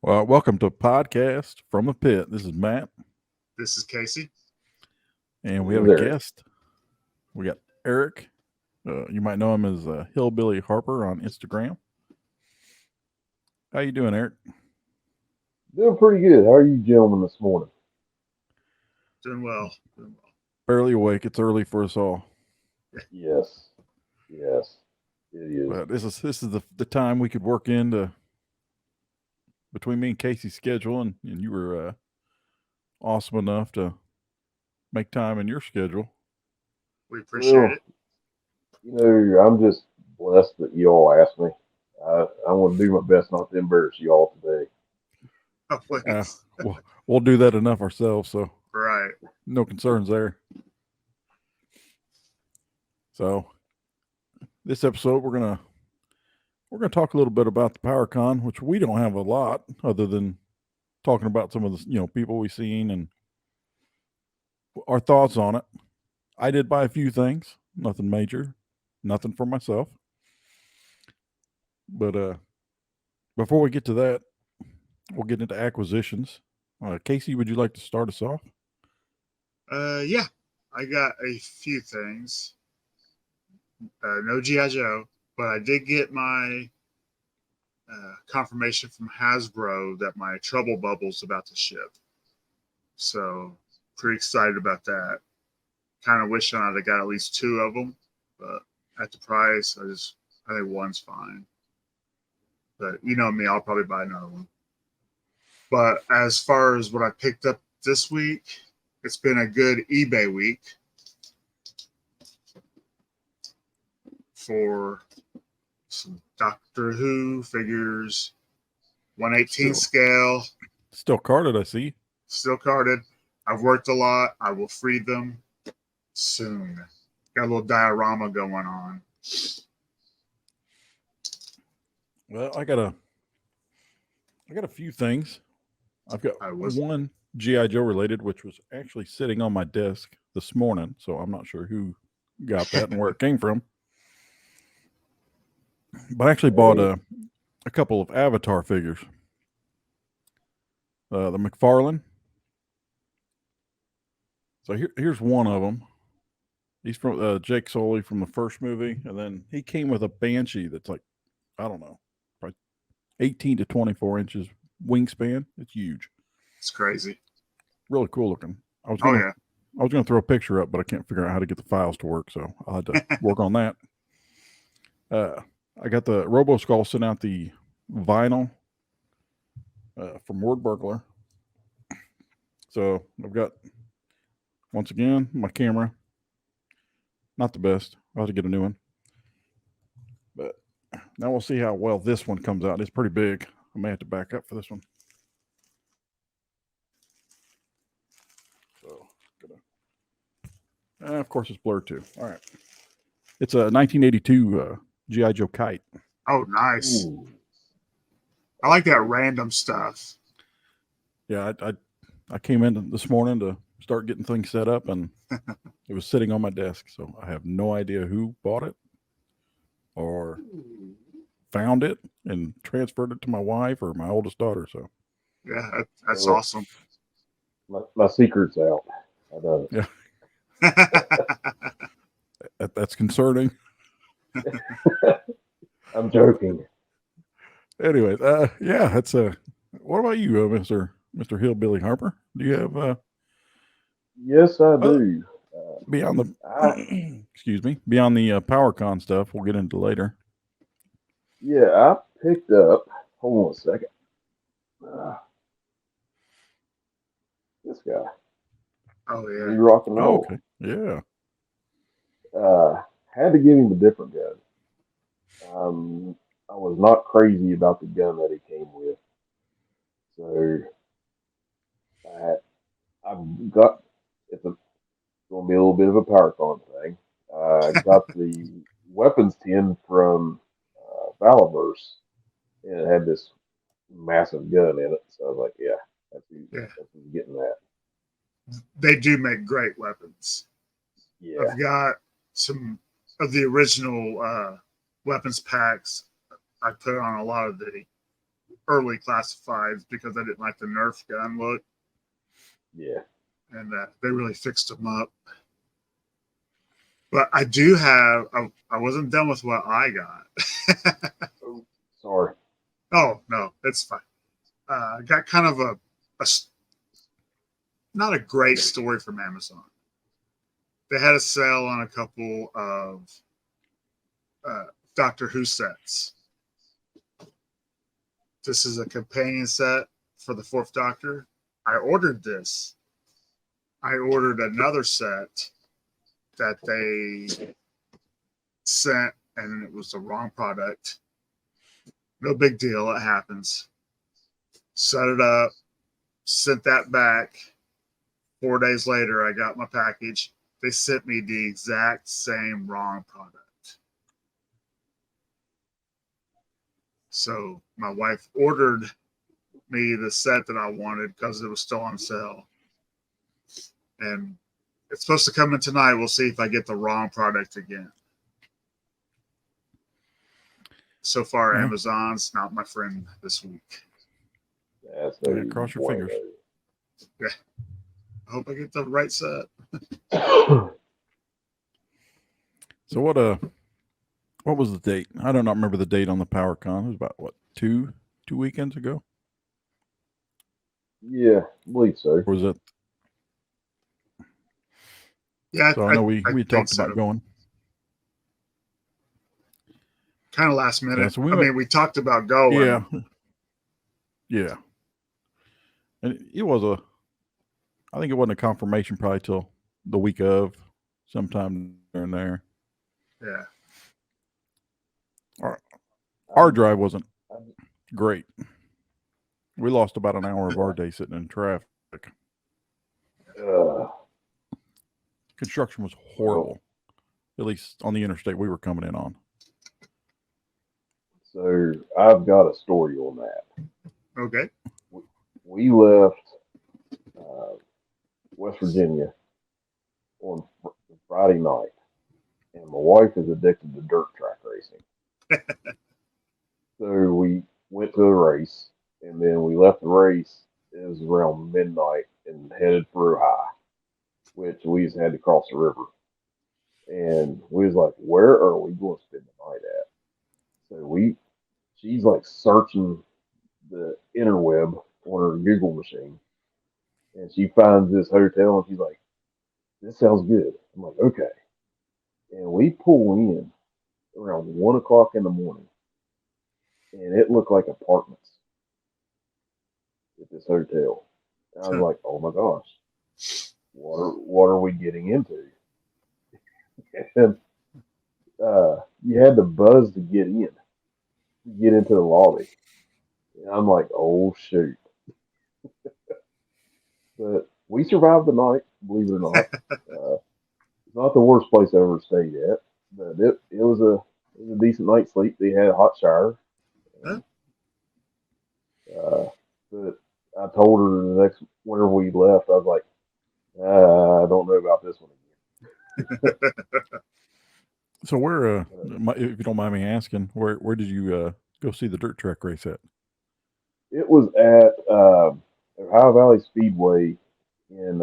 Well, welcome to podcast from the pit. This is Matt, This is Casey. and we This have is a Eric. guest. We got Eric. You might know him as Hillbilly Harper on Instagram. How you doing, Eric? Doing pretty good. How are you gentlemen this morning? Doing well. Doing well. Barely awake. It's early for us all, Yes. Yes. It is. but this is the time we could work into between me and Casey's schedule, and you were awesome enough to make time in your schedule. We appreciate Well, it. I'm just blessed that you all asked me. I want to do my best not to embarrass you all today. Oh, Uh, please. we'll do that enough ourselves, so Right. no concerns there. So this episode we're gonna talk a little bit about the PowerCon, which we don't have a lot other than talking about some of the people we've seen and our thoughts on it. I did buy a few things, nothing major, nothing for myself. But before we get to that, we'll get into acquisitions. Casey, would you like to start us off? Yeah, I got a few things. No G.I. Joe, but I did get my confirmation from Hasbro that my Trouble Bubble's about to ship. So, pretty excited about that. Kind of wishing I'd have got at least two of them, but at the price, I think one's fine. But you know me, I'll probably buy another one. But as far as what I picked up this week, it's been a good eBay week for some Doctor Who figures, 1/18 scale, Still carded, I see. still carded. I've worked a lot. I will free them soon. Got a little diorama going on. Well, I got a few things. I've got I was one GI Joe related, which was actually sitting on my desk this morning, so I'm not sure who got that and where it came from. But I actually bought a couple of Avatar figures. The McFarlane. So here's one of them. He's from Jake Sully from the first movie, and then he came with a Banshee that's like, I don't know, probably 18 to 24 inches wingspan. It's huge, it's crazy. really cool looking. I was Oh gonna yeah. I was gonna throw a picture up, but I can't figure out how to get the files to work, so I'll have to work on that. I got the Robo Skull sent out the vinyl from Word Burglar. So I've got once again my camera, not the best. I'll have to get a new one. But now we'll see how well this one comes out. It's pretty big. I may have to back up for this one. So, of course, it's blurred too. All right. It's a 1982 G.I. Joe kite. Oh, nice. Ooh, I like that random stuff. Yeah, I came in this morning to start getting things set up, and it was sitting on my desk. So I have no idea who bought it or found it and transferred it to my wife or my oldest daughter. So Yeah, that's well, awesome. my secret's out. I done yeah, that's concerning. it. I'm joking. Anyways, yeah, that's What about you, Mister Hillbilly Harper? Do you have Yes, I uh, do. beyond I the excuse me, beyond the PowerCon stuff? We'll get into later. Yeah, I picked up. Hold on a second. Uh, this guy, Oh yeah. Read Rock and Oh, Roll. okay, yeah. Had to give him a different gun. Um, I was not crazy about the gun that he came with, so I, I've got. It's going to be a little bit of a PowerCon thing. I got the weapons tin from Valaverse, and it had this massive gun in it. So I was like, yeah, Yeah. that's who's getting that. They do make great weapons. Yeah, I've got some of the original weapons packs. I put on a lot of the early classifieds because I didn't like the Nerf gun look, Yeah. and they really fixed them up. But I do have. I wasn't done with what I got. Oh, sorry. Oh no, it's fine. I got kind of a not a great story from Amazon. They had a sale on a couple of Doctor Who sets. This is a companion set for the Fourth Doctor. I ordered this. I ordered another set that they sent, and it was the wrong product. No big deal. It happens. Set it up, sent that back. 4 days later, I got my package. They sent me the exact same wrong product. So my wife ordered me the set that I wanted because it was still on sale. And it's supposed to come in tonight. We'll see if I get the wrong product again. So far, Yeah. Amazon's not my friend this week. That's Yeah, cross your fingers. Yeah. I hope I get the right set. So what was the date? I do not remember the date on the PowerCon. It was about what, two weekends ago? Yeah, I believe so. Or was it? Yeah, So I know we think talked so. about going. Kind of last minute. Yeah, so we I went, mean, we talked about going. Yeah. Yeah. And it was I think it wasn't a confirmation probably till the week of, sometime during there. Yeah. Our drive wasn't I'm- great. We lost about an hour of our day sitting in traffic. Construction was horrible, at least on the interstate we were coming in on. So I've got a story on that. Okay. We left West Virginia on Friday night, and my wife is addicted to dirt track racing. So we went to a race, and then we left the race. It was around midnight and headed for Ohio, which we just had to cross the river. And we was like, where are we going to spend the night at? So she's like searching the interweb on her Google machine, and she finds this hotel, and she's like, this sounds good. I'm like, okay. And we pull in around 1 o'clock in the morning, and it looked like apartments at this hotel. And I was like, oh my gosh, what are we getting into? And you had to buzz to get into the lobby. And I'm like, oh shoot. But we survived the night, believe it or not. It's not the worst place I ever stayed at, but it was a decent night's sleep. They had a hot shower. Huh? But I told her the next whenever we left, I was like, I don't know about this one again. So where, if you don't mind me asking, where did you go see the dirt track race at? It was at Ohio Valley Speedway in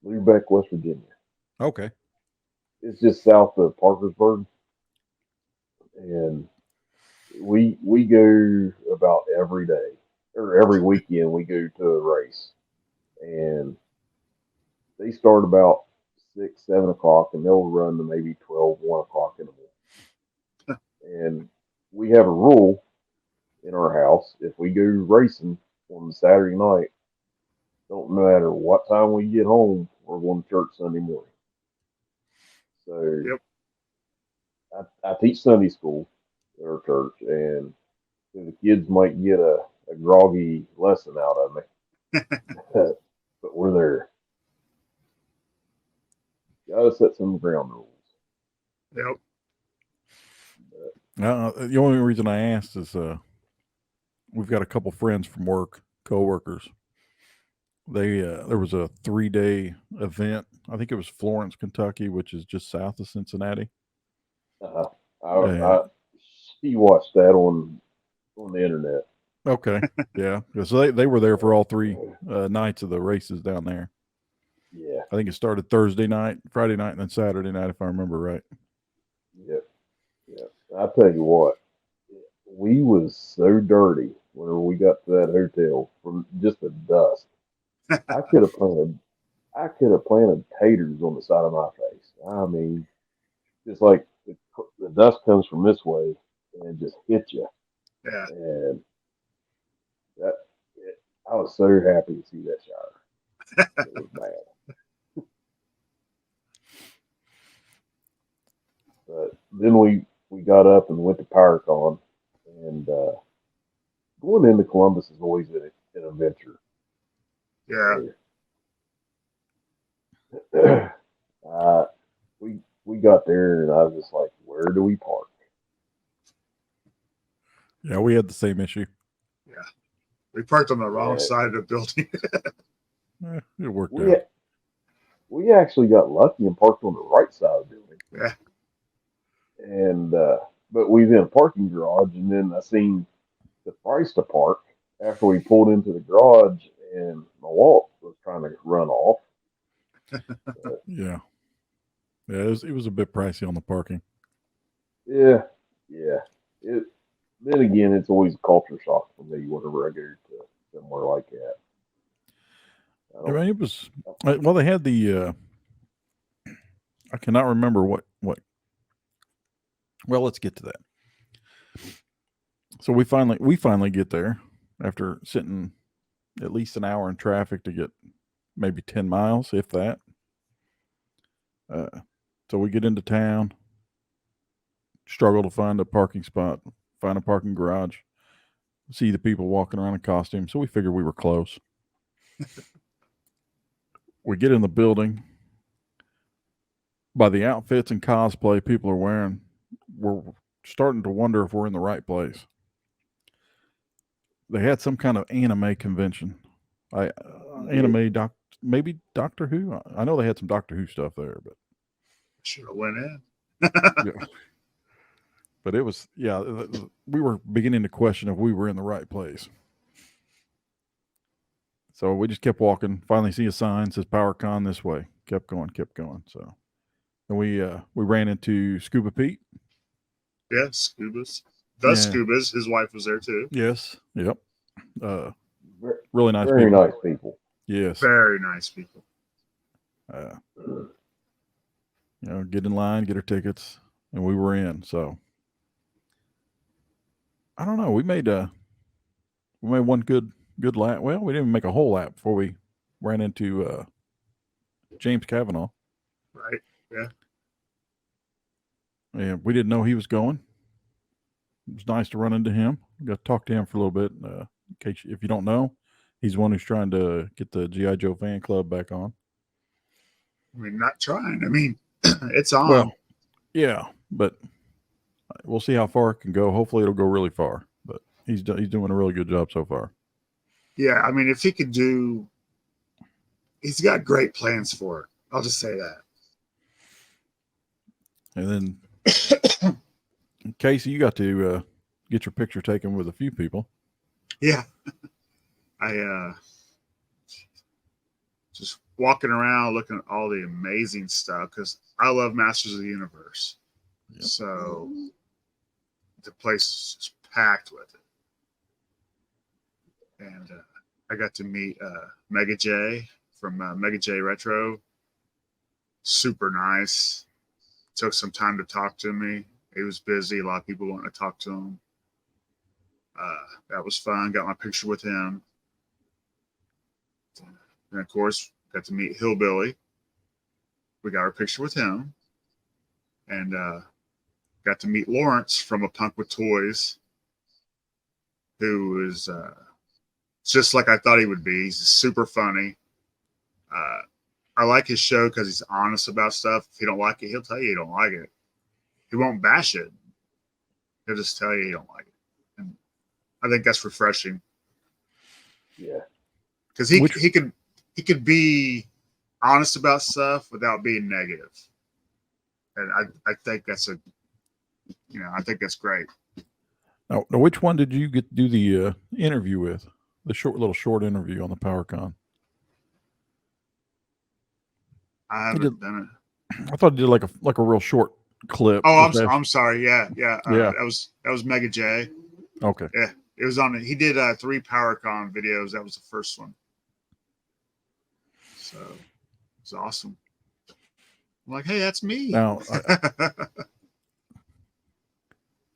Lubeck, West Virginia. Okay. It's just south of Parkersburg, and we go about every day or every weekend. We go to a race, and they start about 6, 7 o'clock, and they'll run to maybe 12, 1 o'clock in the morning. And we have a rule in our house: if we go racing on Saturday night, don't matter what time we get home, we're going to church Sunday morning. So Yep. I teach Sunday school at our church, and the kids might get a groggy lesson out of me, but we're there. Got to set some ground rules. Yep. The only reason I asked is we've got a couple friends from work, co-workers. They there was a 3-day event. I think it was Florence, Kentucky, which is just south of Cincinnati. She watched that on on the internet. Okay. Yeah. Because they were there for all three nights of the races down there. Yeah, I think it started Thursday night, Friday night, and then Saturday night, if I remember right. yeah, yeah. I tell you what, we was so dirty whenever we got to that hotel from just the dust. I could have planted, I could have planted taters on the side of my face. I mean, it's like the dust comes from this way and it just hits you, Yeah. and that I was so happy to see that shower. It was bad, but then we got up and went to PowerCon, and going into Columbus is always an adventure. Yeah. So, we got there, and I was just like, "Where do we park?" Yeah, we had the same issue. Yeah. We parked on the wrong And side of the building. It worked we out. we actually got lucky and parked on the right side of the building. Yeah. And but we was in a parking garage, and then I seen the price to park after we pulled into the garage, and my wallet was trying to run off. Yeah. Yeah, it was a bit pricey on the parking. Yeah, yeah. It then again, it's always a culture shock for me whenever I go to somewhere like that. I I don't. mean, it was well. They had the. I cannot remember what. Well, let's get to that. So we finally get there after sitting at least an hour in traffic to get maybe 10 miles, if that. So we get into town, struggle to find a parking spot, find a parking garage, see the people walking around in costumes. So we figured we were close. We get in the building. By the outfits and cosplay people are wearing, we're starting to wonder if we're in the right place. They had some kind of anime convention. Anime maybe Doctor Who. I know they had some Doctor Who stuff there, but Should have went in. yeah. But it was we were beginning to question if we were in the right place. So we just kept walking. Finally, see a sign says PowerCon this way. Kept going. So and we ran into Scuba Pete. Yeah, Scubas. The Yeah. Scubas. His wife was there too. Yes. Yep. Very, Really nice very people. nice people. Yes. Very nice people. Get in line, get our tickets, and we were in. So I don't know. We made one good lap. Well, we didn't even make a whole lap before we ran into James Kavanaugh. Right. Yeah. And we didn't know he was going. It was nice to run into him. We got to talk to him for a little bit. In case if you don't know, he's the one who's trying to get the G.I. Joe fan club back on. I mean, not trying. I mean, it's on. Well, yeah, but we'll see how far it can go. Hopefully, it'll go really far. But he's doing a really good job so far. Yeah, I mean, if he could do, he's got great plans for it. I'll just say that. And then, Casey, you got to get your picture taken with a few people. Yeah, I just walking around looking at all the amazing stuff because I love Masters of the Universe. Yep. So the place is packed with it, and I got to meet Mega J from Mega J Retro. Super nice. Took some time to talk to me. He was busy. A lot of people wanting to talk to him. That was fun. Got my picture with him. And of course, got to meet Hillbilly. We got our picture with him. And got to meet Lawrence from A Punk with Toys, who is just like I thought he would be. He's super funny. I like his show because he's honest about stuff. If you don't like it, he'll tell you he don't like it. He won't bash it. He'll just tell you he don't like it. And I think that's refreshing. Yeah, because he could be honest about stuff without being negative, and I think that's I think that's great. Now, which one did you get to do the interview with? The short interview on the PowerCon. I He did. haven't done it. I thought he did like a real short clip. Oh, just I'm sorry. Yeah. Yeah. That was Mega J. Okay. Yeah, it was on. He did 3 PowerCon videos. That was the first one. So it's awesome. I'm like, hey, that's me. Now,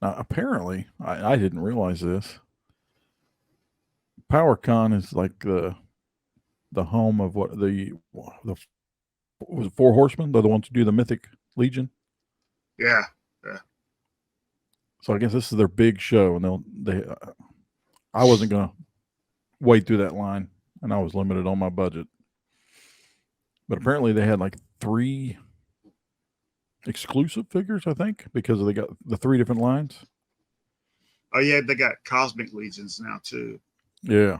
now apparently, I didn't realize this. PowerCon is like the home of what the was it Four Horsemen? They're the ones who do the Mythic Legion. Yeah. So I guess this is their big show, and they. I wasn't gonna wade through that line, and I was limited on my budget. But apparently, they had like 3 exclusive figures, I think, because they got the 3 different lines. Oh yeah, they got Cosmic Legions now too. Yeah.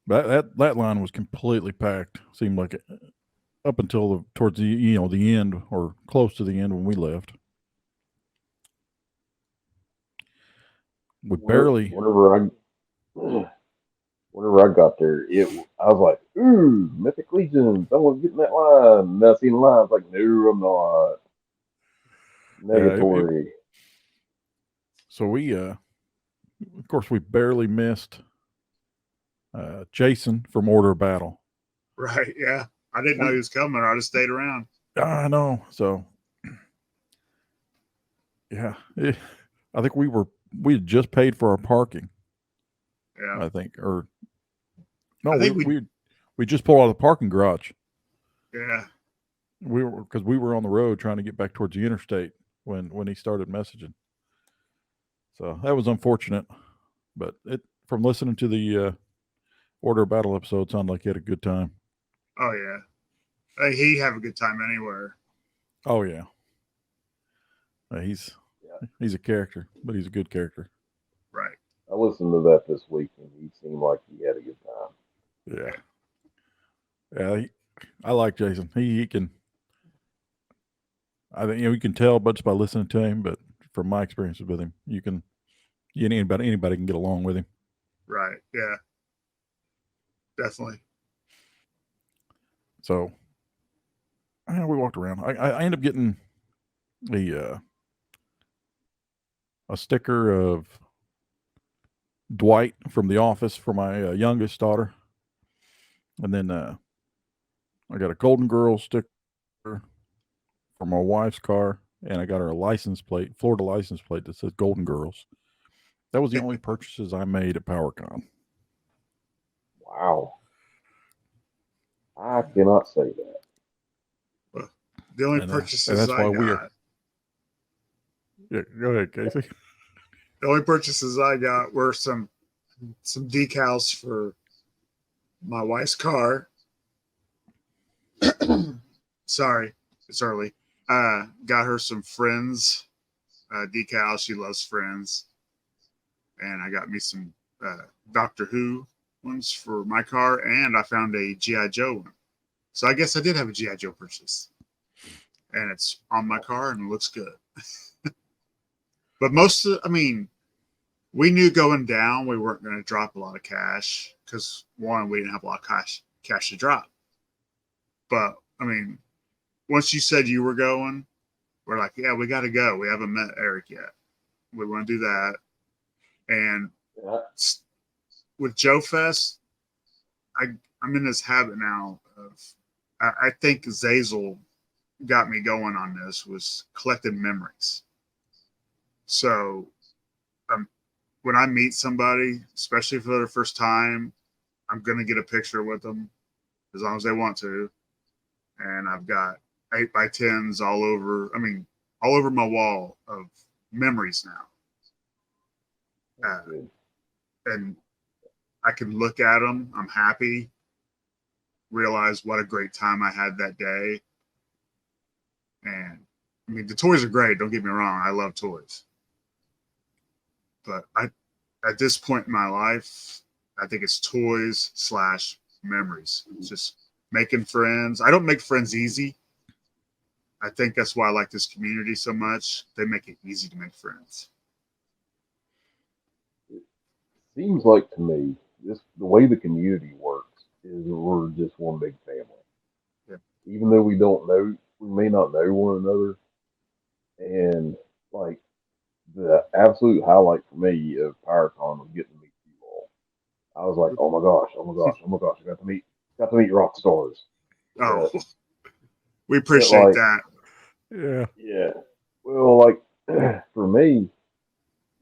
That line was completely packed. Seemed like it, up until towards the end or close to the end when we left. We barely. Whenever I got there, I was like, ooh, Mythic Legion, someone's getting that line. And I seen the line, I was like, no, I'm not. Negatory. So we, of course, we barely missed Jason from Order of Battle. Right. Yeah. I didn't know he was coming. I just stayed around. I know. So, yeah, I think we had just paid for our parking. Yeah. I think, or no, I think we just pulled out of the parking garage. Yeah. Because we were on the road trying to get back towards the interstate when he started messaging. So that was unfortunate, but from listening to the Order of Battle episode, sounded like he had a good time. Oh yeah. Hey, he'd have a good time anywhere. Oh yeah. He's a character, but he's a good character. Right. I listened to that this week, and he seemed like he had a good time. Yeah. I like Jason. He can. I think you can tell, but just by listening to him. But from my experiences with him, anybody can get along with him. Right. Yeah. Definitely. So, we walked around. I ended up getting a sticker of Dwight from The Office for my youngest daughter, and then I got a Golden Girls sticker for my wife's car, and I got her a Florida license plate that says Golden Girls. That was the only purchases I made at PowerCon. Wow. I cannot say that. Well, the only purchases that's I why got. Yeah, go ahead, Casey. The only purchases I got were some decals for my wife's car. Sorry, it's early. Got her some Friends decals. She loves Friends. And I got me some Doctor Who ones for my car, and I found a G.I. Joe one. So I guess I did have a G.I. Joe purchase. And it's on my car and it looks good. But we knew going down we weren't going to drop a lot of cash because, one, we didn't have a lot of cash to drop. But, once you said you were going, we're like, yeah, we got to go. We haven't met Eric yet. We want to do that. And with Joe Fest, I'm in this habit now of, I think Zazel got me going on this, was collecting memories. So when I meet somebody, especially for the first time, I'm going to get a picture with them as long as they want to. And I've got 8x10s all over my wall of memories now. And I can look at them. I'm happy. Realize what a great time I had that day. And the toys are great. Don't get me wrong. I love toys. But at this point in my life, I think it's toys / memories. It's just making friends. I don't make friends easy. I think that's why I like this community so much. They make it easy to make friends. Seems like to me, this the way the community works is we're just one big family. Yeah. Even though we may not know one another, and like the absolute highlight for me of PowerCon was getting to meet you all. I was like, oh my gosh, oh my gosh, oh my gosh, I got to meet rock stars. Oh, But, we but appreciate like, that. Yeah. yeah. Well, like for me,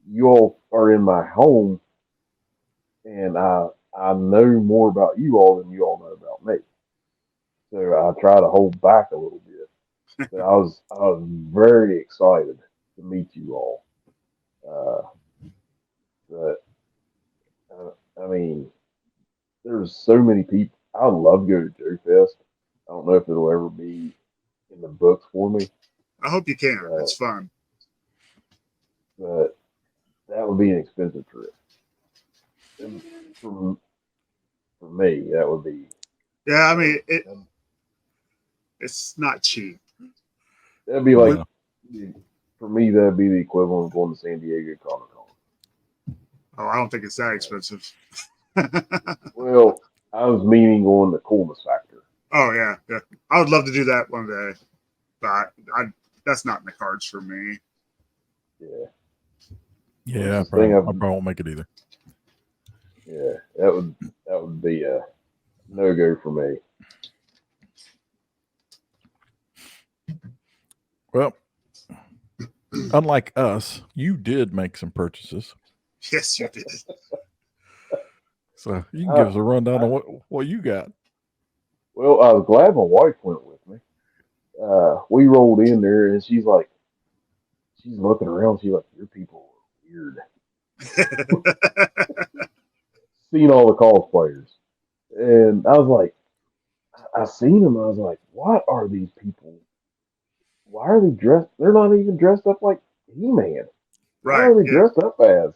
you all are in my home, and I know more about you all than you all know about me. So I try to hold back a little bit. But I was very excited to meet you all. Uh, but I mean, there's so many people. I love going to Joe Fest. I don't know if it'll ever be in the books for me, I hope you can. but, It's fun. but that would be an expensive trip. And for me, that would be Yeah, I that mean would, it's not cheap. that'd be like No. for me that'd be the equivalent of going to San Diego Comic Con. Oh, I don't think it's that expensive. Well, I was meaning on the coolness factor. Oh yeah, yeah. I would love to do that one day, but I that's not in the cards for me. Yeah, Yeah, I closest thing probably won't make it either. yeah, that would be a no go for me. Well, unlike us, you did make some purchases. Yes, you did. So you can I, give us a rundown I, on what you got. well, I was glad my wife went with me. We rolled in there and she's looking around. She's like, "Your people are weird." Seeing all the cosplayers, and I was like, I seen them. I was like, "What are these people? Why are they dressed? They're not even dressed up like He-Man. What Right. are they Yeah. dressed up as?"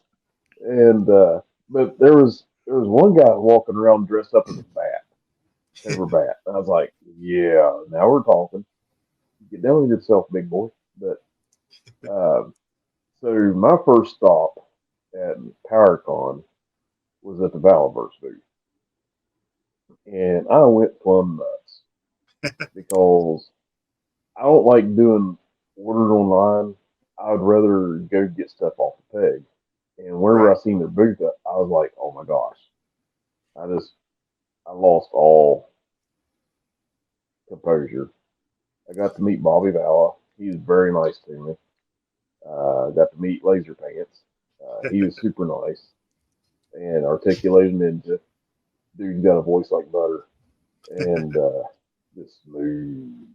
And but there was one guy walking around dressed up as a bat, paper bat. I was like, "Yeah, now we're talking. Get down with yourself, big boy." But um, so my first stop at PowerCon was at the Valiverse booth, and I went plumb nuts because I don't like doing orders online. I would rather go get stuff off the peg. And whenever Right. I seen their booth, I was like, "Oh my gosh!" I lost all composure. I got to meet Bobby Vala. He was very nice to me. I got to meet Laser Pants. He was super nice and articulated ninja. Dude's got a voice like butter and just smooth.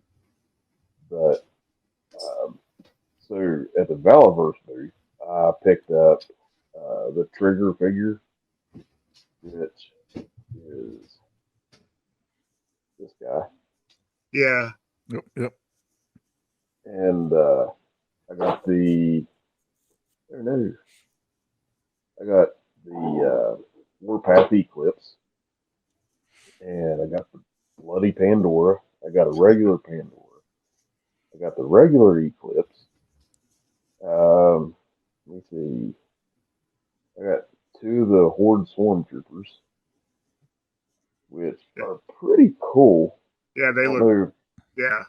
But so at the Valaverse booth, I picked up the Trigger figure, which is this guy, Yeah. Yep. and I got the I don't know, I got the Warpath Eclipse, and I got the Bloody Pandora. I got a regular Pandora. I got the regular Eclipse. Let me see. I got two of the Horde Swarm Troopers, which Yeah. are pretty cool. Yeah. I They don't look. know. Yeah.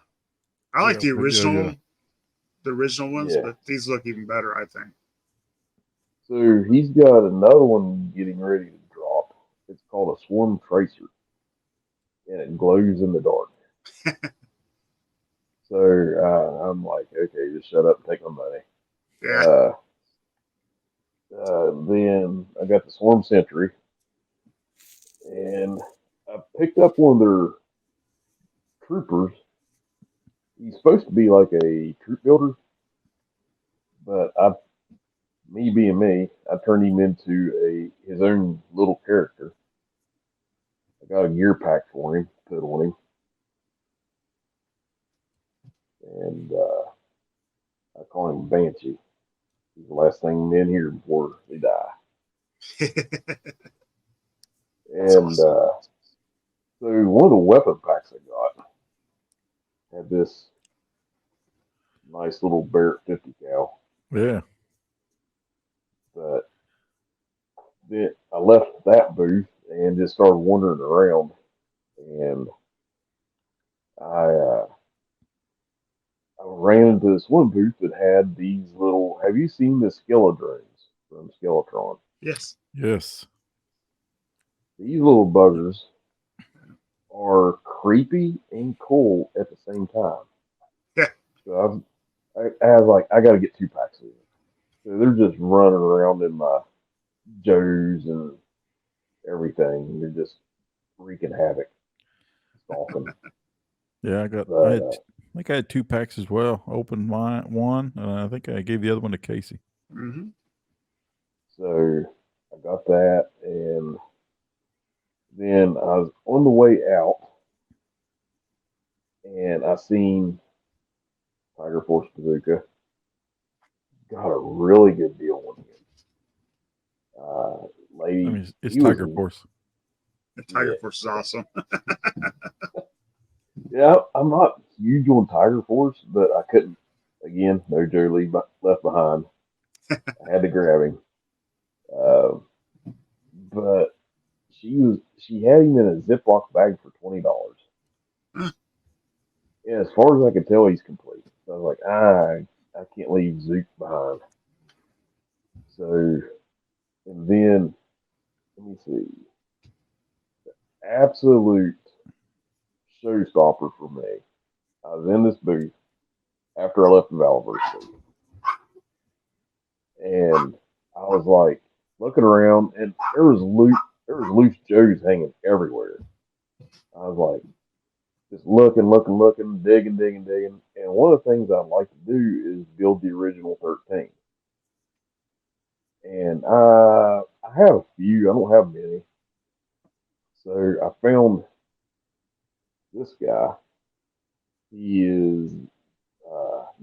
I like Yeah. Yeah. the original ones, Yeah. but these look even better. I think. So he's got another one getting ready to drop. It's called a Swarm Tracer, and it glows in the dark. So I'm like, okay, just shut up and take my money. Yeah. Then I got the Swarm Sentry, and I picked up one of their troopers. He's supposed to be like a troop builder, but me being me, I turned him into his own little character. I got a gear pack for him, put on him, and I call him Banshee. He's the last thing in here before they die. That's And awesome. so one of the weapon packs I got had this nice little Barrett 50 cal. Yeah. But then I left that booth and just started wandering around. And I I ran into this one booth that had these little. Have you seen the Skeledrones from Skeletron? Yes. Yes. These little buggers are creepy and cool at the same time. Yeah. So I was like, I got to get 2 packs of them. So they're just running around in my Joes and everything. They're just wreaking havoc, stalking. Yeah, But I think I had 2 packs as well. Opened one, and I think I gave the other one to Casey. Mm-hmm. so I got that, and then I was on the way out, and I seen Tiger Force Bazooka. Got a really good deal on him. Lady, I mean, it's he was, Tiger Force. The Tiger yeah, Force is awesome. yeah. I'm not huge on Tiger Force, but I couldn't. Again, no Joe Lee left behind. I had to grab him. Uh, but she had him in a Ziploc bag for $20. And as far as I could tell, he's complete. So I was like, I can't leave Zook behind. So, and then let me see, absolute showstopper for me. I was in this booth after I left the Valiverse booth, and I was like looking around, and there was loose Joes hanging everywhere. I was like, just looking, digging. And one of the things I'd like to do is build the original 13. And I have a few. I don't have many. So I found this guy. He is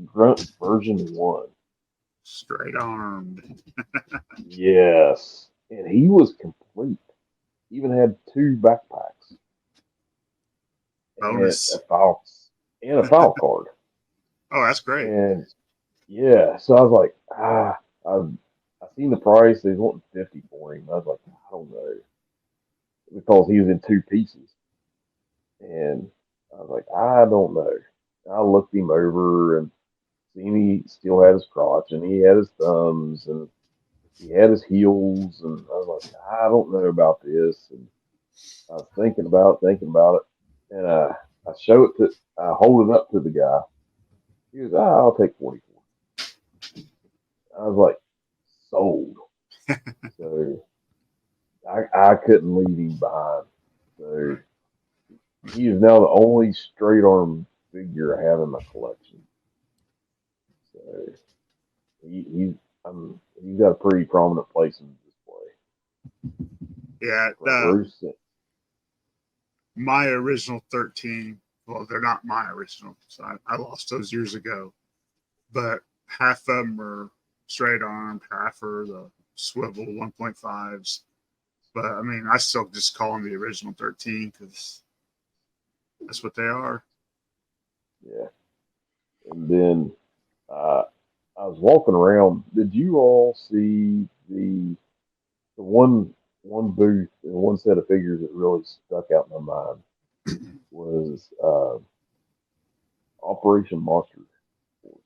Grunt version 1. Straight armed. Yes. And he was complete. Even had 2 backpacks and Bonus. a file card. Oh, that's great. And yeah, so I was like, I seen the price. They was wanting 50 for him. I was like, I don't know, because he was in 2 pieces, and I was like, I don't know. I looked him over and seen he still had his crotch and he had his thumbs and he had his heels, and I was like, I don't know about this. And I was thinking about it, and I hold it up to the guy. He goes, I'll take 44. I was like, sold. So I couldn't leave him behind. So he is now the only straight arm figure I have in my collection. So he's got a pretty prominent place in the display. Yeah. Bruce, My original 13, well, they're not my original. So I lost those years ago. But half of them are straight armed, half are the swivel 1.5s. But I mean, I still just call them the original 13 because that's what they are. yeah. And then I was walking around. Did you all see the one booth and one set of figures that really stuck out in my mind was Operation Monster Force.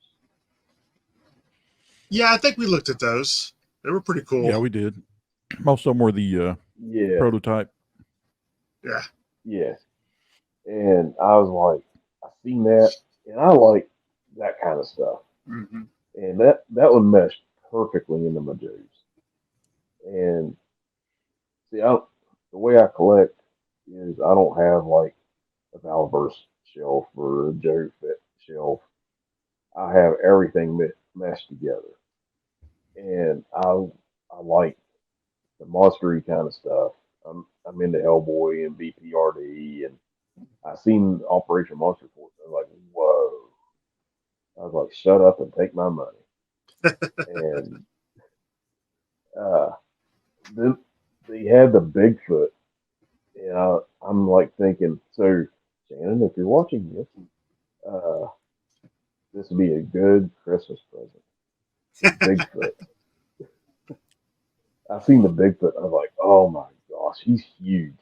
Yeah, I think we looked at those. They were pretty cool. Yeah, we did. Most of them were the Yeah, prototype. Yeah. yeah. And I was like, I seen that, and I like that kind of stuff. Mm-hmm. And that one meshed perfectly into my Joes. And see, the way I collect is I don't have like a Valverse shelf or a Joe Fit shelf. I have everything meshed together, and I like the monstery kind of stuff. I'm into Hellboy and BPRD, and I seen Operation Monster Force. I was like, whoa! I was like, shut up and take my money. And uh, then they had the Bigfoot, and I'm like thinking, so Shannon, if you're watching this, this would be a good Christmas present. Bigfoot. I seen the Bigfoot. I was like, oh my gosh, he's huge.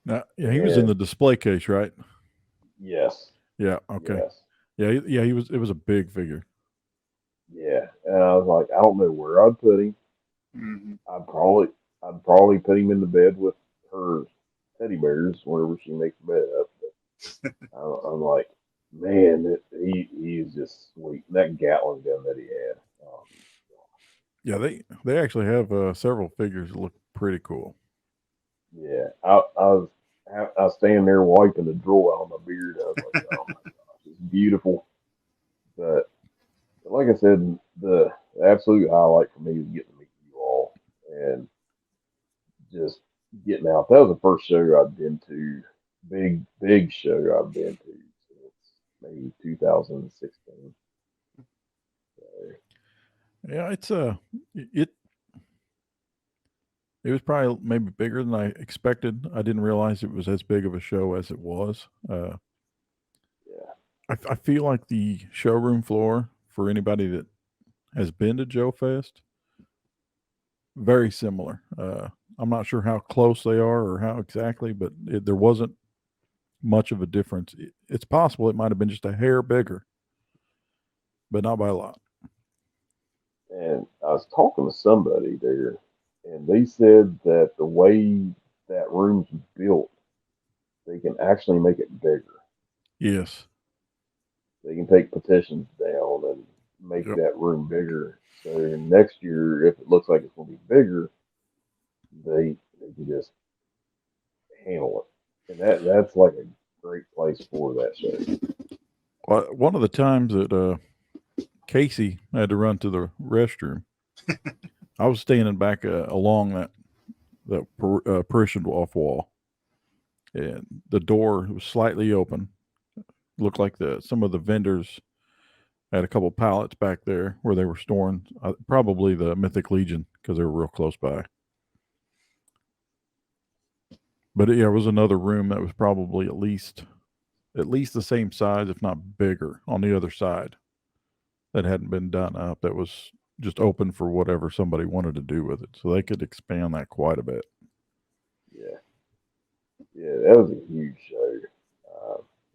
Now, yeah, he was in And the display case, right? yes, Yeah. Okay. yes, Yeah. Yeah. He was. It was a big figure. yeah. And I was like, I don't know where I'd put him. Hmm. I'd probably put him in the bed with her teddy bears whenever she makes the bed up. But I'm like, man, he's just sweet. And that Gatling gun that he had. Yeah. They actually have several figures that look pretty cool. Yeah, I was standing there wiping the drool out of my beard. I was like, oh my gosh, it's beautiful. But like I said, the absolute highlight for me was getting to meet you all and just getting out. That was the first show I've been to, big show I've been to since maybe 2016. So, Yeah. It it was probably maybe bigger than I expected. I didn't realize it was as big of a show as it was. yeah, I feel like the showroom floor for anybody that has been to Joe Fest, very similar. I'm not sure how close they are or how exactly, but there wasn't much of a difference. It's possible it might have been just a hair bigger, but not by a lot. and I was talking to somebody there, and they said that the way that room's built, they can actually make it bigger. Yes. They can take petitions down and make Yep. that room bigger. So next year, if it looks like it's going to be bigger, they can just handle it, and that's like a great place for that show. Well, one of the times that Casey had to run to the restroom, I was standing back along that Parisian off wall, and the door was slightly open. Looked like some of the vendors had a couple pallets back there where they were storing probably the Mythic Legion because they were real close by. But yeah, it was another room that was probably at least the same size, if not bigger, on the other side that hadn't been done up. That was just open for whatever somebody wanted to do with it, so they could expand that quite a bit. Yeah, yeah, that was a huge show.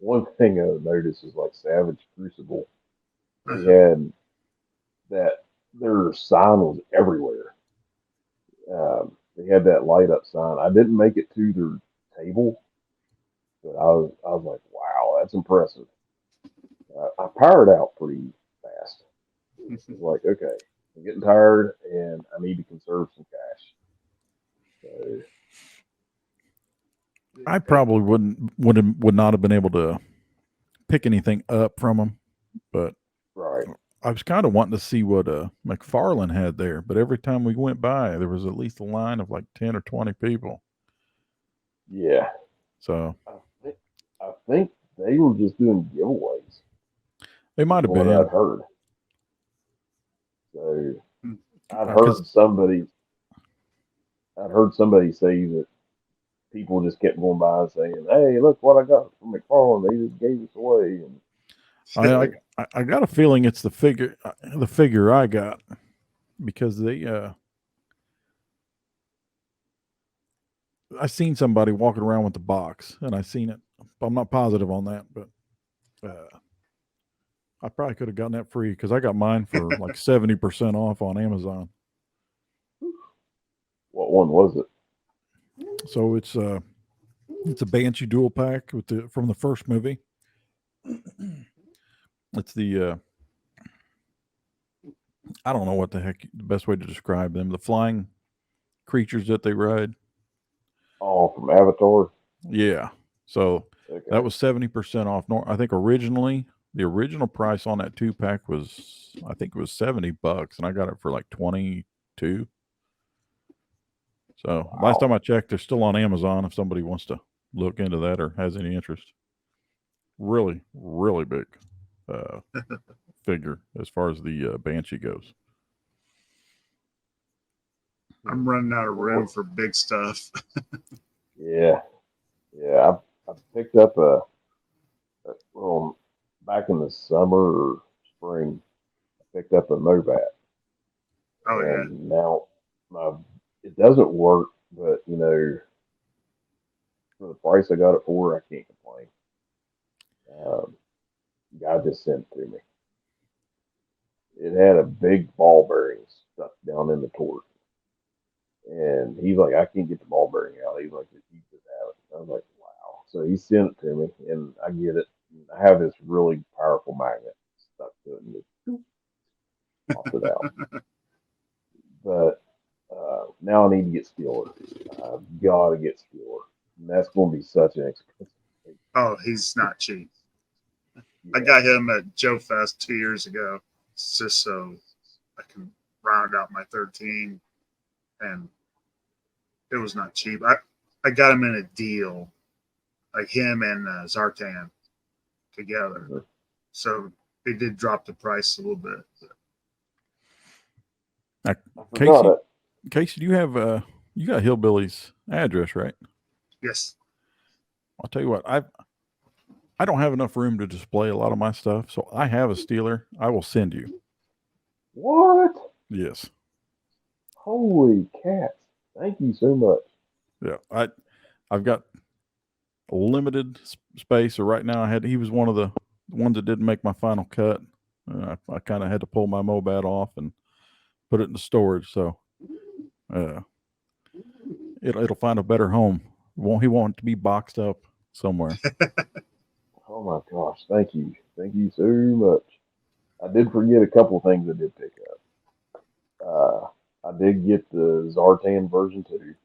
One thing I noticed is like Savage Crucible, they Uh-huh. had that their sign was everywhere. They had that light up sign. I didn't make it to their table, but I was like, wow, that's impressive. I powered out pretty fast. It's like, okay, I'm getting tired and I need to conserve some cash. So, I probably would not have been able to pick anything up from them, but right. I was kind of wanting to see what McFarlane had there. But every time we went by, there was at least a line of like 10 or 20 people. Yeah. So I think, I think they were just doing giveaways, they is might have what been I'd heard. So I'd because heard somebody, I'd heard somebody say that people just kept going by and saying, "Hey, look what I got from McFarlane. They just gave us away." And I, I so, I got a feeling it's the figure I got because I seen somebody walking around with the box and I seen it. I'm not positive on that, but I probably could have gotten that free because I got mine for like 70% off on Amazon. what one was it? So it's a Banshee dual pack from the first movie. It's the I don't know what the heck the best way to describe them. The flying creatures that they ride. Oh, from Avatar. Yeah. So that Okay. was 70% off. I think originally the original price on that 2 pack was I think it was $70, and I got it for like 22. So last Wow. time I checked, they're still on Amazon if somebody wants to look into that or has any interest. Really, really big uh, figure as far as the Banshee goes. I'm running out of What, room what, for big stuff. yeah. Yeah. I picked up a well back in the summer or spring, I picked up a Mobat, Oh yeah. and now my it doesn't work, but for the price I got it for, I can't complain. Um, Guy just sent it to me. It had a big ball bearing stuck down in the torque. And he's like, I can't get the ball bearing out. He's like, you just have it. I was like, wow. So he sent it to me, and I get it. I have this really powerful magnet stuck to it, and just pops it out. But now I need to get Steeler. I've got to get Steeler. And that's going to be such an expensive thing. Oh, he's not cheap. Yeah. I got him at Joe Fest 2 years ago, just so I can round out my 13, and it was not cheap. I got him in a deal, like him and Zartan together. Mhm. So they did drop the price a little bit. Now, I forgot Casey, it. Casey, you have you got Hillbilly's address, right? Yes. I'll tell you what, I don't have enough room to display a lot of my stuff, so I have a Steeler. I will send you. What? Yes. Holy cats. Thank you so much. Yeah. I've got a limited space. So right now he was one of the ones that didn't make my final cut. I kind of had to pull my Mobat off and put it in the storage. So it'll find a better home. He want it to be boxed up somewhere. Oh my gosh. Thank you. Thank you so much. I did forget a couple of things I did pick up. I did get the Zartan version 2,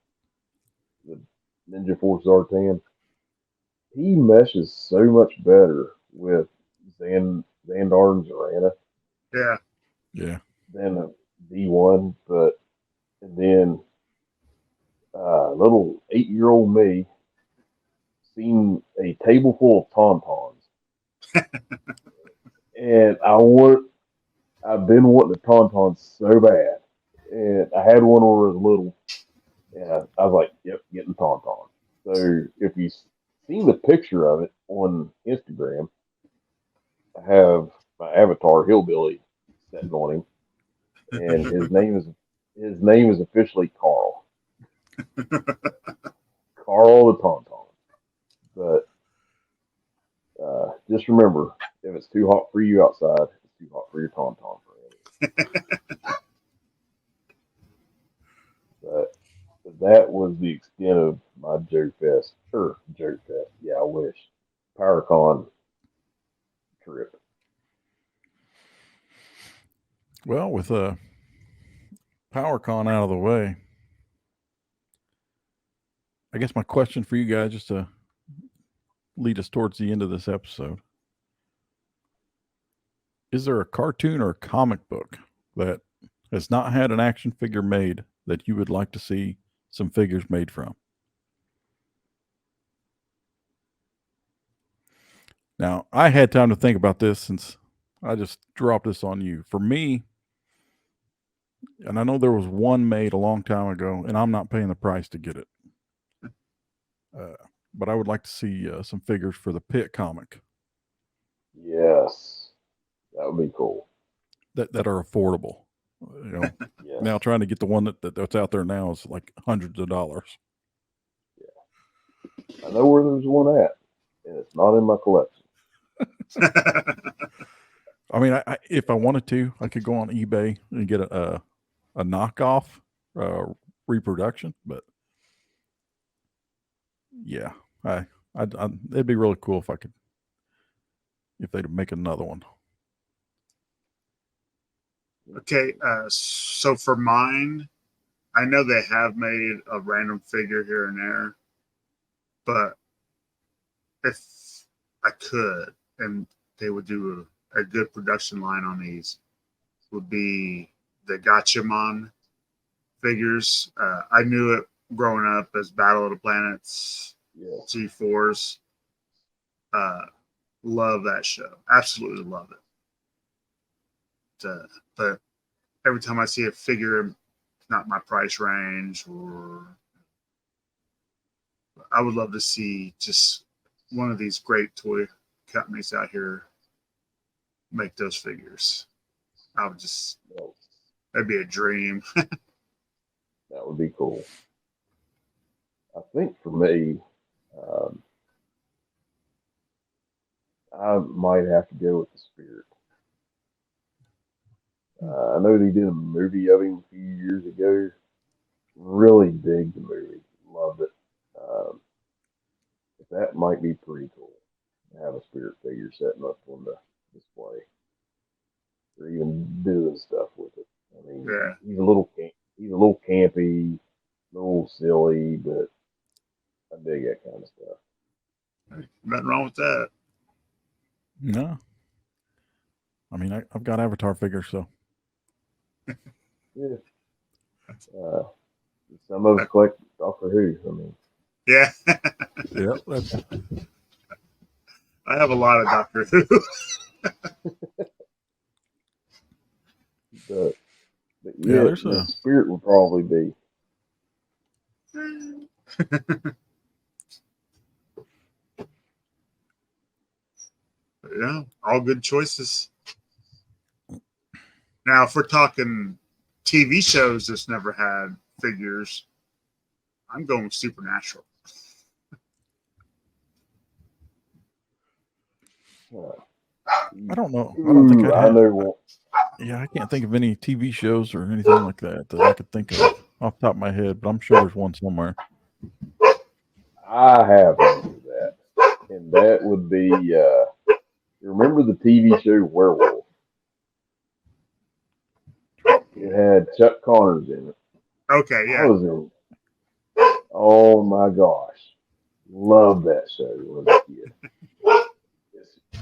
the Ninja Force Zartan. He meshes so much better with Xandar and Zorana Yeah. Yeah. than a D1, but and then little 8-year-old me seen a table full of tauntauns, and I've been wanting a tauntaun so bad, and I had one when I was little, and I was like, yep, getting tauntaun. So if you've seen the picture of it on Instagram, I have my avatar Hillbilly sitting on him, and his name is officially Carl. Carl the Tauntaun. But just remember, if it's too hot for you outside, it's too hot for your Tauntaun friend. But that was the extent of my Joke Fest. Sure, Joke Fest. Yeah, I wish. PowerCon trip. Well, with PowerCon out of the way, I guess my question for you guys, just to lead us towards the end of this episode, is there a cartoon or a comic book that has not had an action figure made that you would like to see some figures made from? Now, I had time to think about this since I just dropped this on you. For me, and I know there was one made a long time ago, and I'm not paying the price to get it. But I would like to see some figures for the Pit comic Yes, that would be cool. that are affordable. Yes. Now trying to get the one that's out there now is like hundreds of dollars. I know where there's one at, and it's not in my collection. I mean, if I wanted to, I could go on eBay and get a knockoff reproduction. But yeah, it'd be really cool if they'd make another one. Okay, so for mine, I know they have made a random figure here and there, but if I could, and they would do a good production line on these, would be the Gatchaman figures. I knew it growing up as Battle of the Planets, Yeah. G4s. Love that show. Absolutely love it. But every time I see a figure, it's not my price range, or I would love to see just one of these great toy companies out here make those figures. I would just, No, that'd be a dream. that would be cool. I think for me, um, I might have to go with the Spirit. I know they did a movie of him a few years ago. Really dig the movie. Loved it. Um, but that might be pretty cool to have a Spirit figure setting up on the display or even doing stuff with it. I mean, Yeah. he's a little campy, a little silly, but I dig that kind of stuff. Nothing wrong with that. No, I mean I've got Avatar figures, so Yeah. Uh, some of us collect Doctor Who. I mean, Yeah. yeah, that's I have a lot of Doctor Who. but yeah. yeah, There's the a Spirit would probably be. Yeah, all good choices. Now, if we're talking TV shows that's never had figures, I'm going Supernatural. I don't know. I don't think I'd I have. know one. Yeah, I can't think of any TV shows or anything like that that I could think of off the top of my head, but I'm sure there's one somewhere. I have one for that, and that would be. You remember the TV show Werewolf? It had Chuck Connors in it. Okay, I yeah. was in. Oh my gosh, love that show as a kid.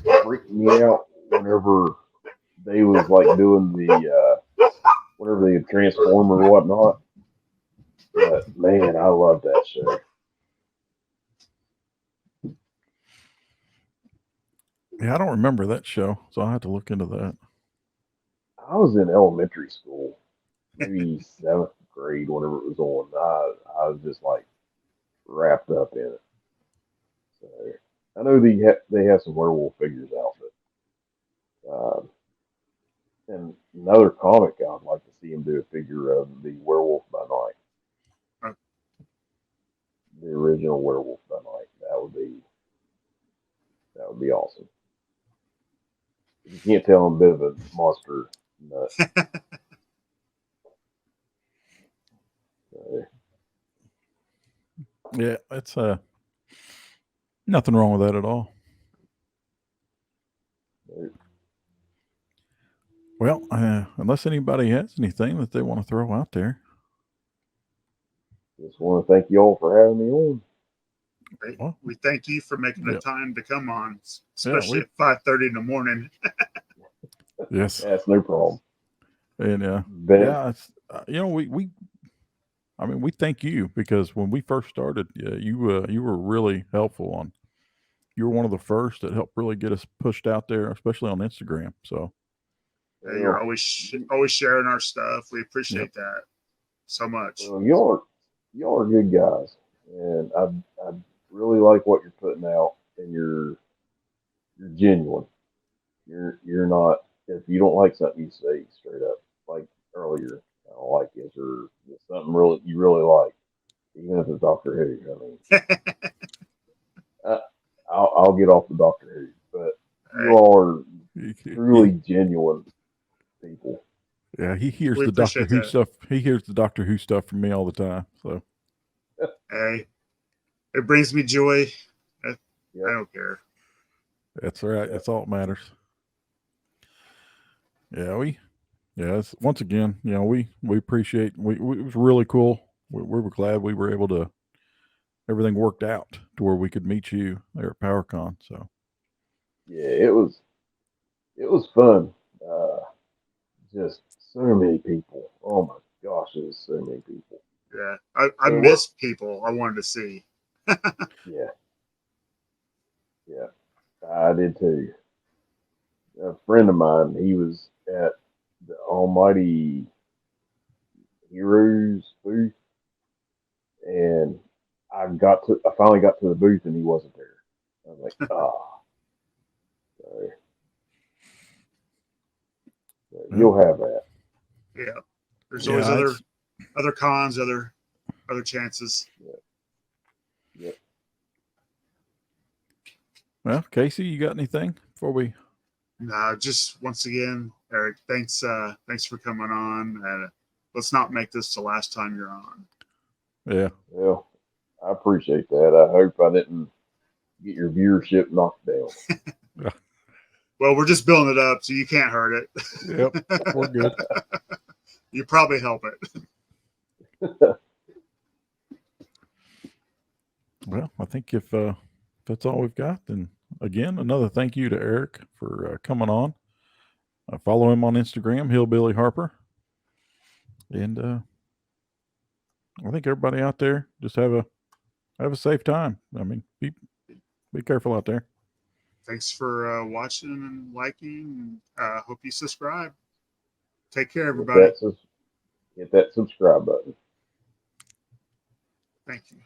It freaked me out whenever they was like doing the whenever they would transform or whatnot. But man, I love that show. Yeah, I don't remember that show, so I'll have to look into that. I was in elementary school, maybe seventh grade whenever it was on. I was just like wrapped up in it. So I know they have some werewolf figures out, but and another comic I'd like to see him do a figure of the Werewolf by Night, Uh, the original Werewolf by Night. That would be awesome. You can't tell I'm a bit of a monster nut. So, Yeah, it's nothing wrong with that at all. Well, unless anybody has anything that they want to throw out there. just want to thank you all for having me on. Well, We thank you for making the yeah, time to come on, yeah, especially at 5:30 in the morning. yes, That's no problem. and Ben, yeah, it's, we I mean we thank you because when we first started, you were really helpful on. You were one of the first that helped really get us pushed out there, especially on Instagram. So You're well, always sharing our stuff. We yep, appreciate that so much. well, y'all are good guys, and I really like what you're putting out, and you're genuine. You're not. If you don't like something, you say straight up. Like earlier, I don't like this, or it's something really you really like, even if it's Doctor Who. I mean, I, I'll get off the Doctor Who, but you Hey, all are he, truly genuine people. yeah, he hears we the Doctor appreciate Who that. stuff. He hears the Doctor Who stuff from me all the time. So Hey, it brings me joy. I Yep. don't care. that's right. Yep. That's all that matters. Yeah, once again, we appreciate. It was really cool. We were glad we were able to. Everything worked out to where we could meet you there at PowerCon. So Yeah, it was fun. Just so many people. Oh my gosh, there's so many people. Yeah, I So what? miss people I wanted to see. Yeah, yeah, I did too. A friend of mine, he was at the Almighty Heroes booth, and I finally got to the booth, and he wasn't there. I was like, ah, sorry. You'll have that. Yeah. There's always other cons, other chances. Yep. Well, Casey, you got anything before we? No, just once again, Eric, thanks for coming on. And let's not make this the last time you're on. Yeah. Well, I appreciate that. I hope I didn't get your viewership knocked down. Well, we're just building it up, so you can't hurt it. Yep, we're good. You probably help it. Well, I think if that's all we've got, then again, another thank you to Eric for coming on. Follow him on Instagram, Hillbilly Harper. And I think everybody out there just have a safe time. I mean, be careful out there. Thanks for watching and liking. Hope you subscribe. Take care, everybody. Hit that subscribe button. Thank you.